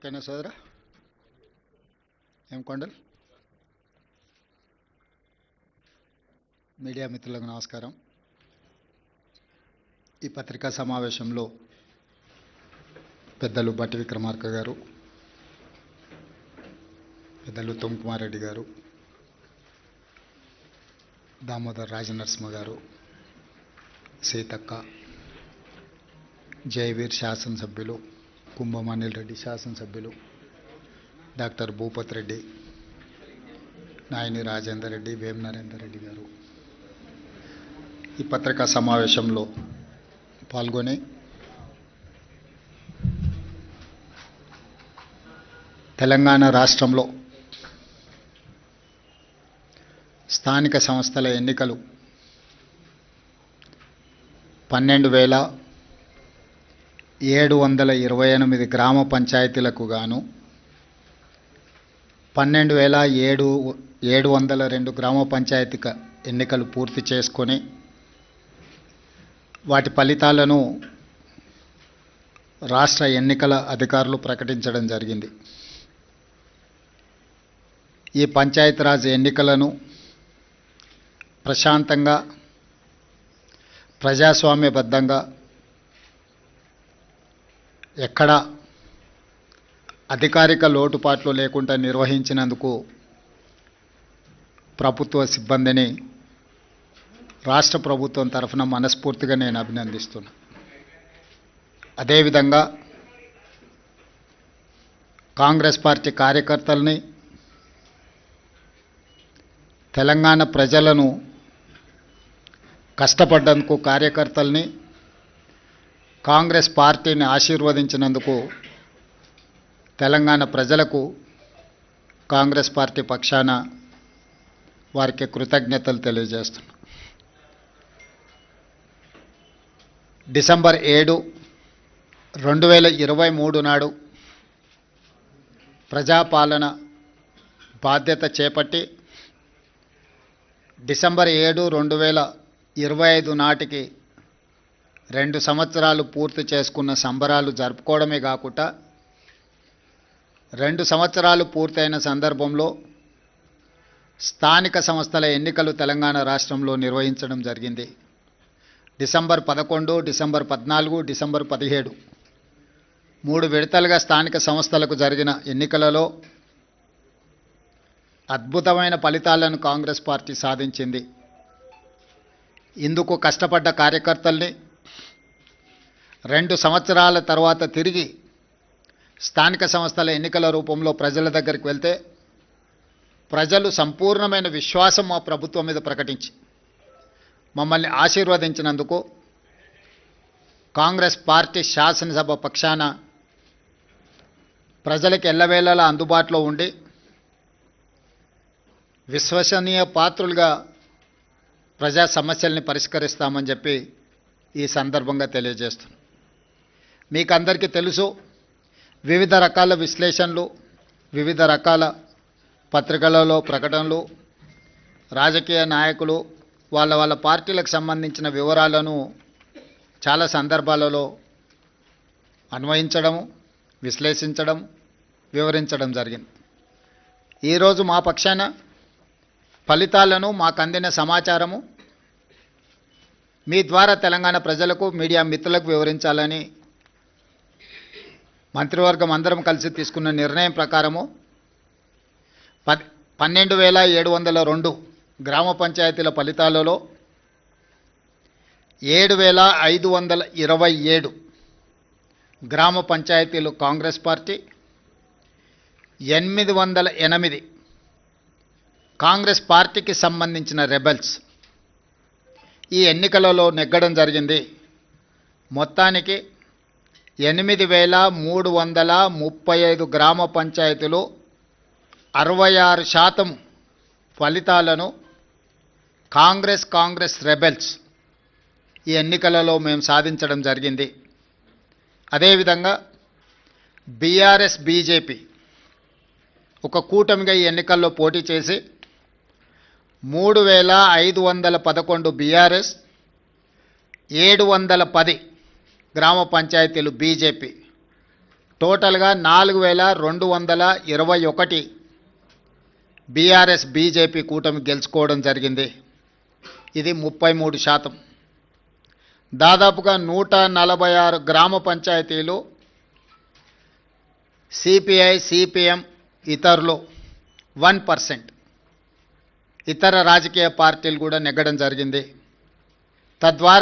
ఓకేనా సోదరా? ఏం కొండలు మీడియా మిత్రులకు నమస్కారం. ఈ పత్రికా సమావేశంలో పెద్దలు బట్టి విక్రమార్క గారు, పెద్దలు ఉత్తమ్ కుమార్ రెడ్డి గారు, దామోదర్ రాజనరసింహ గారు, సీతక్క, జయవీర్ శాసనసభ్యులు, కుంభమణిల్ రెడ్డి శాసనసభ్యులు, డాక్టర్ భూపత్ రెడ్డి, నాయని రాజేందర్ రెడ్డి, వేం నరేందర్ రెడ్డి గారు ఈ పత్రికా సమావేశంలో పాల్గొని తెలంగాణ రాష్ట్రంలో స్థానిక సంస్థల ఎన్నికలు 12,728 గ్రామ పంచాయతీలకు గాను 12,702 గ్రామ పంచాయతీ ఎన్నికలు పూర్తి చేసుకొని వాటి ఫలితాలను రాష్ట్ర ఎన్నికల అధికారులు ప్రకటించడం జరిగింది. ఈ పంచాయతీరాజ్ ఎన్నికలను ప్రశాంతంగా, ప్రజాస్వామ్యబద్ధంగా, ఎక్కడ అధికారిక లోటుపాట్లు లేకుండా నిర్వహించినందుకు ప్రభుత్వ సిబ్బందిని రాష్ట్ర ప్రభుత్వం తరఫున మనస్ఫూర్తిగా నేను అభినందిస్తున్నా. అదేవిధంగా కాంగ్రెస్ పార్టీ కార్యకర్తల్ని, తెలంగాణ ప్రజలను కష్టపడ్డందుకు కార్యకర్తల్ని, కాంగ్రెస్ పార్టీని ఆశీర్వదించినందుకు తెలంగాణ ప్రజలకు కాంగ్రెస్ పార్టీ పక్షాన వారికి కృతజ్ఞతలు తెలియజేస్తున్నాను. డిసెంబర్ 7, 2023 నాడు ప్రజాపాలన బాధ్యత చేపట్టి డిసెంబర్ 7, 2025 నాటికి 2 సంవత్సరాలు పూర్తి చేసుకున్న సంబరాలు జరుపుకోవడమే కాకుండా 2 సంవత్సరాలు పూర్తయిన సందర్భంలో స్థానిక సంస్థల ఎన్నికలు తెలంగాణ రాష్ట్రంలో నిర్వహించడం జరిగింది. డిసెంబర్ 11, డిసెంబర్ 14, డిసెంబర్ 17 3 విడతలుగా స్థానిక సంస్థలకు జరిగిన ఎన్నికలలో అద్భుతమైన ఫలితాలను కాంగ్రెస్ పార్టీ సాధించింది. ఇందుకు కష్టపడ్డ కార్యకర్తల్ని 2 సంవత్సరాల తర్వాత తిరిగి స్థానిక సంస్థల ఎన్నికల రూపంలో ప్రజల దగ్గరికి వెళ్తే ప్రజలు సంపూర్ణమైన విశ్వాసం మా ప్రభుత్వం మీద ప్రకటించి మమ్మల్ని ఆశీర్వదించినందుకు కాంగ్రెస్ పార్టీ శాసనసభ పక్షాన ప్రజలకు ఎల్లవేళలా అందుబాటులో ఉండి విశ్వసనీయ పాత్రులుగా ప్రజా సమస్యల్ని పరిష్కరిస్తామని చెప్పి ఈ సందర్భంగా తెలియజేస్తున్నాను. మీకు అందరికీ తెలుసు, వివిధ రకాల విశ్లేషణలు, వివిధ రకాల పత్రికలలో ప్రకటనలు, రాజకీయ నాయకులు వాళ్ళ పార్టీలకు సంబంధించిన వివరాలను చాలా సందర్భాలలో అన్వయించడం, విశ్లేషించడం, వివరించడం జరిగింది. ఈరోజు మా పక్షాన ఫలితాలను, మాకు అందిన సమాచారము మీ ద్వారా తెలంగాణ ప్రజలకు, మీడియా మిత్రులకు వివరించాలని మంత్రివర్గం అందరం కలిసి తీసుకున్న నిర్ణయం ప్రకారము 12,702 గ్రామ పంచాయతీల ఫలితాలలో 7,527 గ్రామ పంచాయతీలు కాంగ్రెస్ పార్టీ, 808 కాంగ్రెస్ పార్టీకి సంబంధించిన రెబెల్స్ ఈ ఎన్నికలలో నెగ్గడం జరిగింది. మొత్తానికి 8,335 గ్రామ పంచాయతీలు 66% ఫలితాలను కాంగ్రెస్ రెబెల్స్ ఈ ఎన్నికలలో మేము సాధించడం జరిగింది. అదేవిధంగా బీఆర్ఎస్, బీజేపీ ఒక కూటమిగా ఈ ఎన్నికల్లో పోటీ చేసి 3,511 బీఆర్ఎస్, 710 గ్రామ పంచాయతీలు బీజేపీ టోటల్గా 4221 బీఆర్ఎస్ బీజేపీ కూటమి గెలుచుకోవడం జరిగింది. ఇది 33%. దాదాపుగా 146 గ్రామ పంచాయతీలు సిపిఐ సిపిఎం ఇతరులు 1%, ఇతర రాజకీయ పార్టీలు కూడా నెగ్గడం జరిగింది. తద్వారా